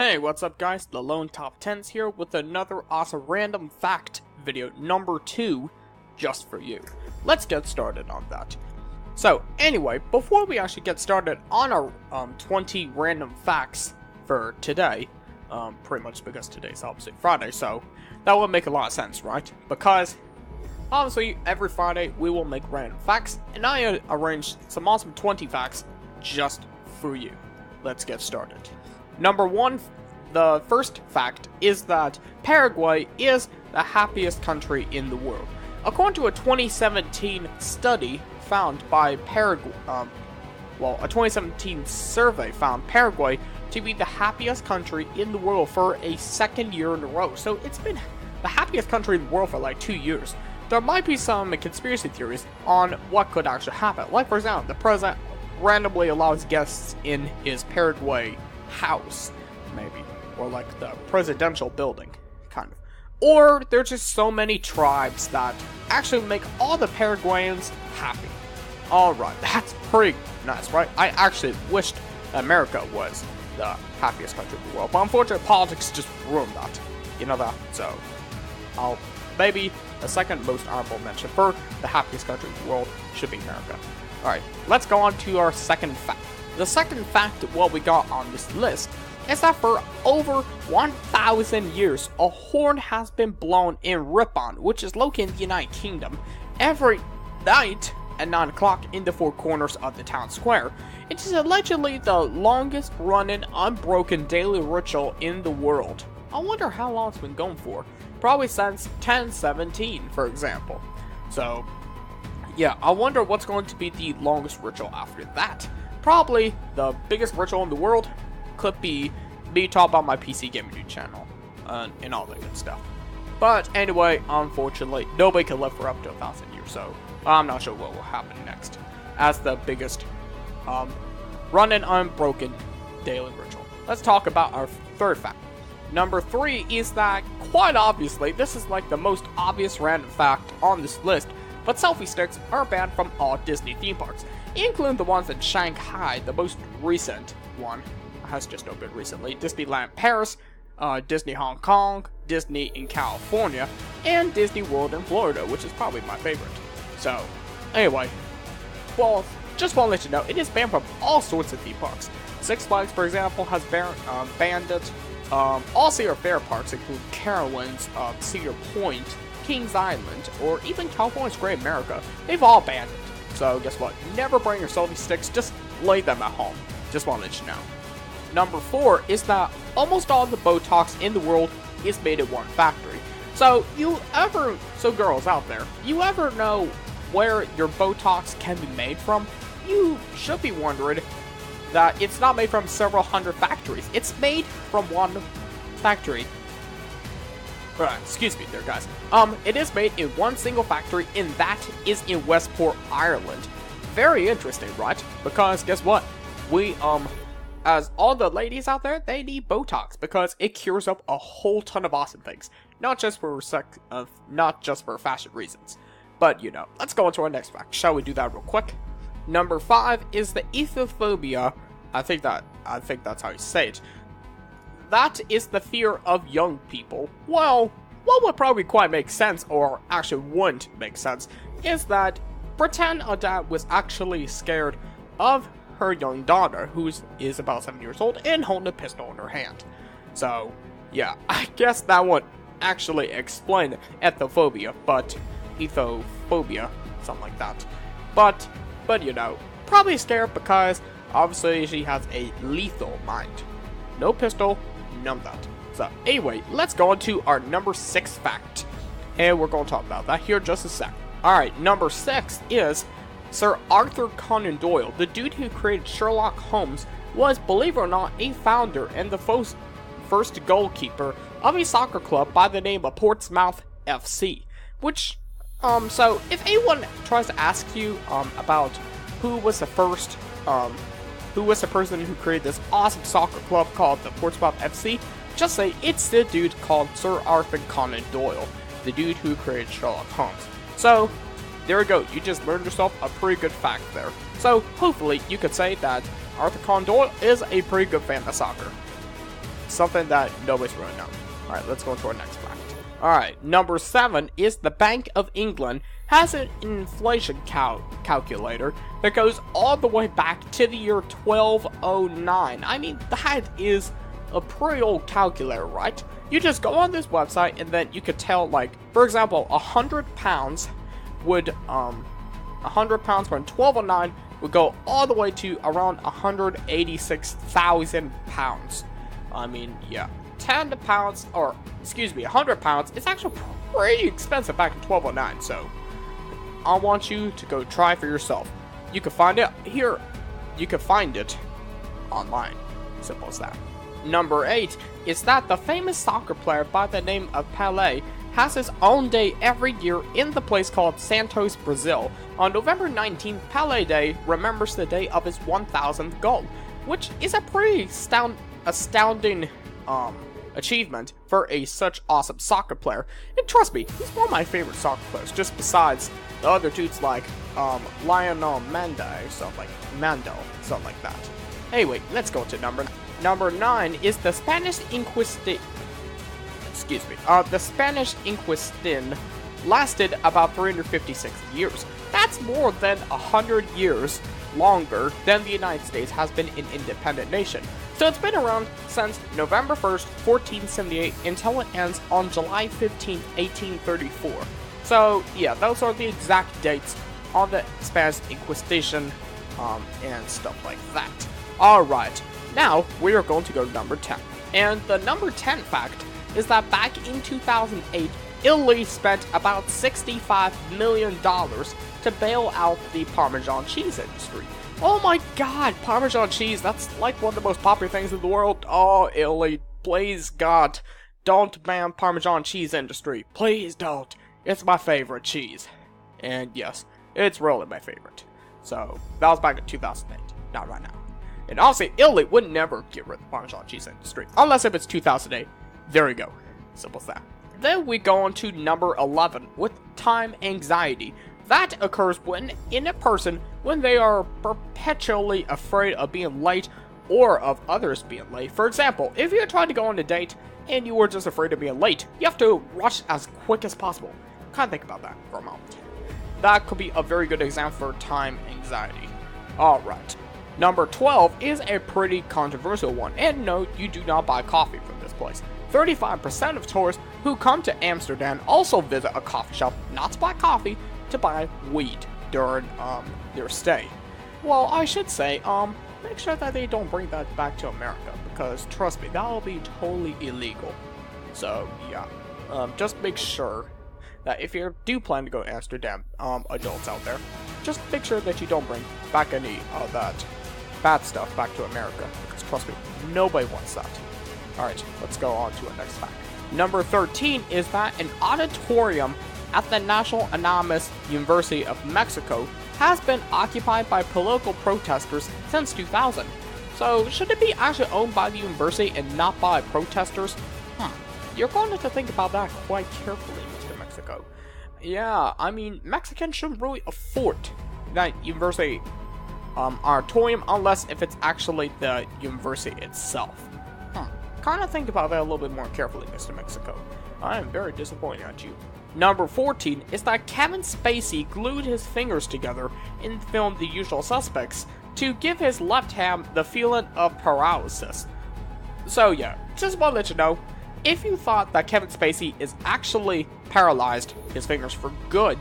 Hey, what's up guys? The Lone Top 10s here with another awesome random fact video, number 2, just for you. Let's get started on that. So, anyway, before we actually get started on our 20 random facts for today, pretty much because today's obviously Friday, so that would make a lot of sense, right? Because, obviously, every Friday we will make random facts, and I arranged some awesome 20 facts just for you. Let's get started. Number 1, the first fact is that Paraguay is the happiest country in the world. According to a 2017 study found by Paraguay, a 2017 survey found Paraguay to be the happiest country in the world for a second year in a row. So it's been the happiest country in the world for like 2 years. There might be some conspiracy theories on what could actually happen. Like, for example, the president randomly allows guests in his Paraguay house, maybe, or like the presidential building, kind of. Or there's just so many tribes that actually make all the Paraguayans happy. Alright, that's pretty nice, right? I actually wished America was the happiest country in the world, but unfortunately politics just ruined that. You know that? So, maybe the second most honorable mention for the happiest country in the world should be America. Alright, let's go on to our second fact. The second fact what we got on this list is that for over 1,000 years, a horn has been blown in Ripon, which is located in the United Kingdom, every night at 9 o'clock in the four corners of the town square. It is allegedly the longest running unbroken daily ritual in the world. I wonder how long it's been going for. Probably since 1017, for example. So, yeah, I wonder what's going to be the longest ritual after that. Probably the biggest ritual in the world could be me talking about my PC Gaming Dude channel and all that good stuff. But anyway, unfortunately, nobody can live for up to 1,000 years, so I'm not sure what will happen next as the biggest running unbroken daily ritual. Let's talk about our third fact. Number 3 is that, quite obviously, this is like the most obvious random fact on this list, but selfie sticks are banned from all Disney theme parks, including the ones in Shanghai. The most recent one has just opened recently: Disneyland Paris, Disney Hong Kong, Disney in California, and Disney World in Florida, which is probably my favorite. So, anyway, well, just want to let you know, it is banned from all sorts of theme parks. Six Flags, for example, has banned it. All Cedar Fair parks include Carowinds, Cedar Point, Kings Island, or even California's Great America. They've all banned it. So guess what? Never bring your selfie sticks, just lay them at home. Just want to let you know. Number 4 is that almost all the Botox in the world is made at one factory. So girls out there, you ever know where your Botox can be made from? You should be wondering that it's not made from several hundred factories. It's made from one factory. Excuse me there, guys. It is made in one single factory, and that is in Westport, Ireland. Very interesting, right? Because guess what? We, as all the ladies out there, they need Botox because it cures up a whole ton of awesome things. Not just for fashion reasons. But, you know, let's go on to our next fact. Shall we do that real quick? Number 5 is the ethophobia. I think that's how you say it. That is the fear of young people. Well, what would probably quite make sense, or actually wouldn't make sense, is that pretend a dad was actually scared of her young daughter, who is about 7 years old, and holding a pistol in her hand. So, yeah, I guess that would actually explain ethophobia, something like that. But you know, probably scared because obviously she has a lethal mind. No pistol, none of that. So anyway, let's go on to our number 6 fact. And we're going to talk about that here in just a sec. Alright, number 6 is Sir Arthur Conan Doyle, the dude who created Sherlock Holmes, was, believe it or not, a founder and the first goalkeeper of a soccer club by the name of Portsmouth FC. Which, so if anyone tries to ask you about who was the person who created this awesome soccer club called the Portsmouth FC, just say it's the dude called Sir Arthur Conan Doyle, the dude who created Sherlock Holmes. So, there we go, you just learned yourself a pretty good fact there. So, hopefully, you could say that Arthur Conan Doyle is a pretty good fan of soccer. something that nobody's really known. Alright, let's go to our next fact. Alright, number 7 is the Bank of England has an inflation calculator that goes all the way back to the year 1209. I mean, that is a pretty old calculator, right? You just go on this website and then you could tell, like, for example, 100 pounds would, 100 pounds from 1209 would go all the way to around 186,000 pounds. I mean, yeah. 100 pounds is actually pretty expensive back in 1209, so I want you to go try for yourself. You can find it here. You can find it online. Simple as that. Number 8 is that the famous soccer player by the name of Pelé has his own day every year in the place called Santos, Brazil. On November 19th, Pelé Day remembers the day of his 1000th goal, which is a pretty astounding achievement for such awesome soccer player. And trust me, he's one of my favorite soccer players, just besides the other dudes like Lionel Messi, something like that. Anyway, let's go to number 9 is the Spanish Inquisition. The Spanish Inquisition lasted about 356 years. That's more than 100 years longer than the United States has been an independent nation. So it's been around since November 1st, 1478 until it ends on July 15th, 1834. So yeah, those are the exact dates on the Spanish Inquisition and stuff like that. Alright, now we are going to go to number 10. And the number 10 fact is that back in 2008, Italy spent about $65 million to bail out the Parmesan cheese industry. Oh my god, Parmesan cheese, that's like one of the most popular things in the world. Oh, Italy, please God, don't ban Parmesan cheese industry. Please don't. It's my favorite cheese. And yes, it's really my favorite. So, that was back in 2008, not right now. And honestly, Italy would never get rid of the Parmesan cheese industry, unless if it's 2008. There we go. Simple as that. Then we go on to number 11 with time anxiety. That occurs when they are perpetually afraid of being late or of others being late. For example, if you're trying to go on a date and you are just afraid of being late, you have to rush as quick as possible. Kind of think about that for a moment. That could be a very good example for time anxiety. Alright. Number 12 is a pretty controversial one, and no, you do not buy coffee from this place. 35% of tourists who come to Amsterdam also visit a coffee shop, not to buy coffee, to buy weed during their stay. Well, I should say, make sure that they don't bring that back to America, because trust me, that will be totally illegal. So yeah, just make sure that if you do plan to go to Amsterdam, adults out there, just make sure that you don't bring back any of that bad stuff back to America, because trust me, nobody wants that. Alright, let's go on to our next fact. Number 13 is that an auditorium at the National Anonymous University of Mexico has been occupied by political protesters since 2000. So, should it be actually owned by the university and not by protesters? You're going to have to think about that quite carefully, Mr. Mexico. Yeah, I mean, Mexicans shouldn't really afford that university auditorium unless if it's actually the university itself. Kind of think about that a little bit more carefully, Mr. Mexico. I am very disappointed at you. Number 14 is that Kevin Spacey glued his fingers together in the film The Usual Suspects to give his left hand the feeling of paralysis. So yeah, just want to let you know, if you thought that Kevin Spacey is actually paralyzed his fingers for good,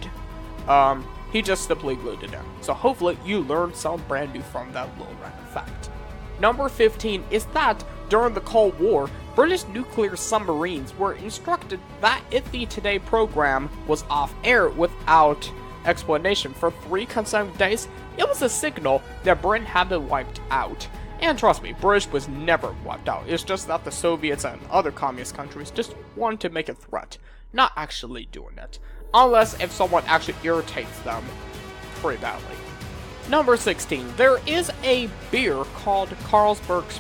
he just simply glued it down. So hopefully you learned something brand new from that little random fact. Number 15 is that during the Cold War, British nuclear submarines were instructed that if the Today program was off air without explanation for 3 consecutive days, it was a signal that Britain had been wiped out. And trust me, British was never wiped out. It's just that the Soviets and other communist countries just wanted to make a threat, not actually doing it. Unless if someone actually irritates them pretty badly. Number 16, there is a beer called Carlsberg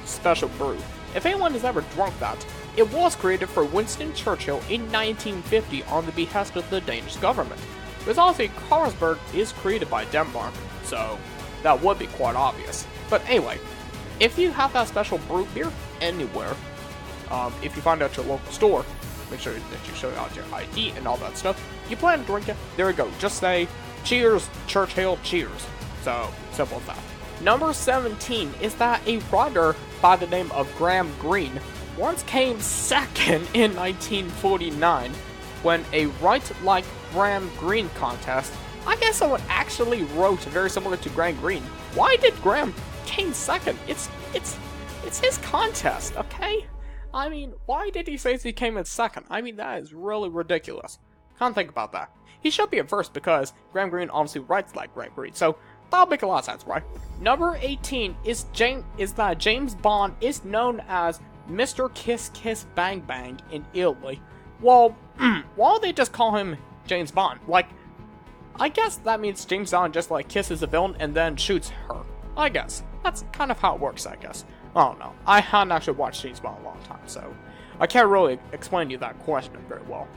Special Brew. If anyone has ever drunk that, it was created for Winston Churchill in 1950 on the behest of the Danish government. Because obviously Carlsberg is created by Denmark, so that would be quite obvious. But anyway, if you have that special brew beer, anywhere. If you find out your local store, make sure that you show out your ID and all that stuff. You plan to drink it, there we go. Just say, cheers, Churchill, cheers. So, simple as that. Number 17 is that a writer by the name of Graham Greene once came second in 1949 when a Write Like Graham Greene contest. I guess someone actually wrote very similar to Graham Greene. Why did Graham came second? It's his contest, okay? I mean, why did he say he came in second? I mean, that is really ridiculous. Can't think about that. He should be in first because Graham Greene obviously writes like Graham Greene, so that'll make a lot of sense, right? Number 18 is that James Bond is known as Mr. Kiss Kiss Bang Bang in Italy. Well, why don't they just call him James Bond? Like, I guess that means James Bond just like kisses a villain and then shoots her. I guess. That's kind of how it works, I guess. I don't know. I hadn't actually watched James Bond in a long time, so I can't really explain to you that question very well.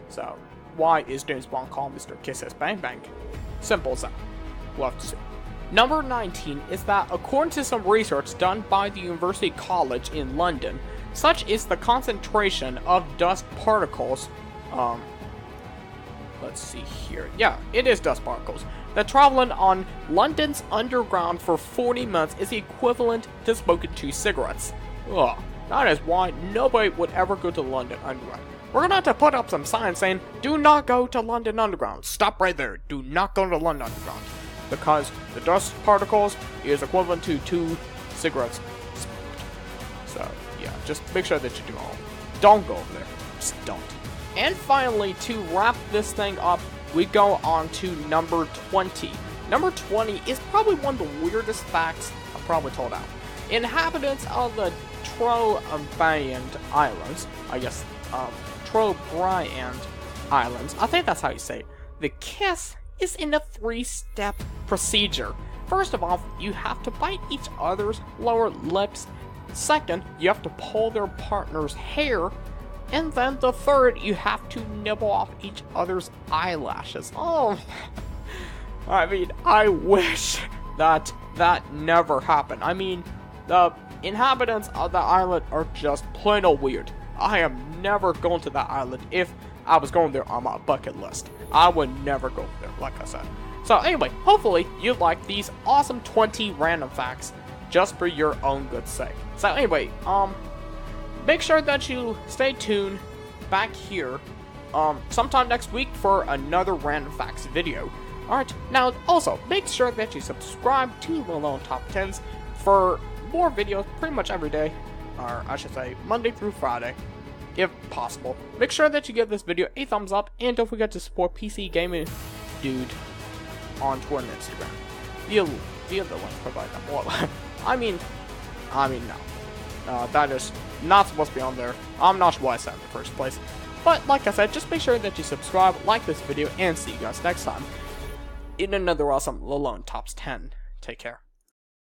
So, why is James Bond called Mr. Kiss Kiss Bang Bang? Simple as that. We'll have to see. Number 19 is that according to some research done by the University College in London, such is the concentration of dust particles, let's see here. Yeah, it is dust particles. That traveling on London's underground for 40 months is equivalent to smoking 2 cigarettes. Ugh, that is why nobody would ever go to London Underground. We're gonna have to put up some signs saying, do not go to London Underground. Stop right there. Do not go to London Underground. Because the dust particles is equivalent to 2 cigarettes smoked. So, yeah, just make sure that you do all. Don't go over there. Just don't. And finally, to wrap this thing up, we go on to number 20. Number 20 is probably one of the weirdest facts I've probably told out. Inhabitants of the Trobriand Islands, I guess, Trobriand Islands, I think that's how you say it. The kiss is in a 3-step procedure. First of all, you have to bite each other's lower lips. Second, you have to pull their partner's hair. And then the third, you have to nibble off each other's eyelashes. Oh, I mean, I wish that never happened. I mean, the inhabitants of the island are just plain old weird. I am never going to that island. If I was going there on my bucket list, I would never go there, like I said. So anyway, hopefully you like these awesome 20 random facts just for your own good sake. So anyway, make sure that you stay tuned back here sometime next week for another random facts video. Alright, now also make sure that you subscribe to the Lone Top 10s for more videos pretty much every day, or I should say Monday through Friday, if possible. Make sure that you give this video a thumbs up, and don't forget to support PC Gaming Dude on Twitter and Instagram via the link provided. Well, I mean no. That is not supposed to be on there. I'm not sure why I said it in the first place. But like I said, just make sure that you subscribe, like this video, and see you guys next time in another awesome Lone Tops 10. Take care.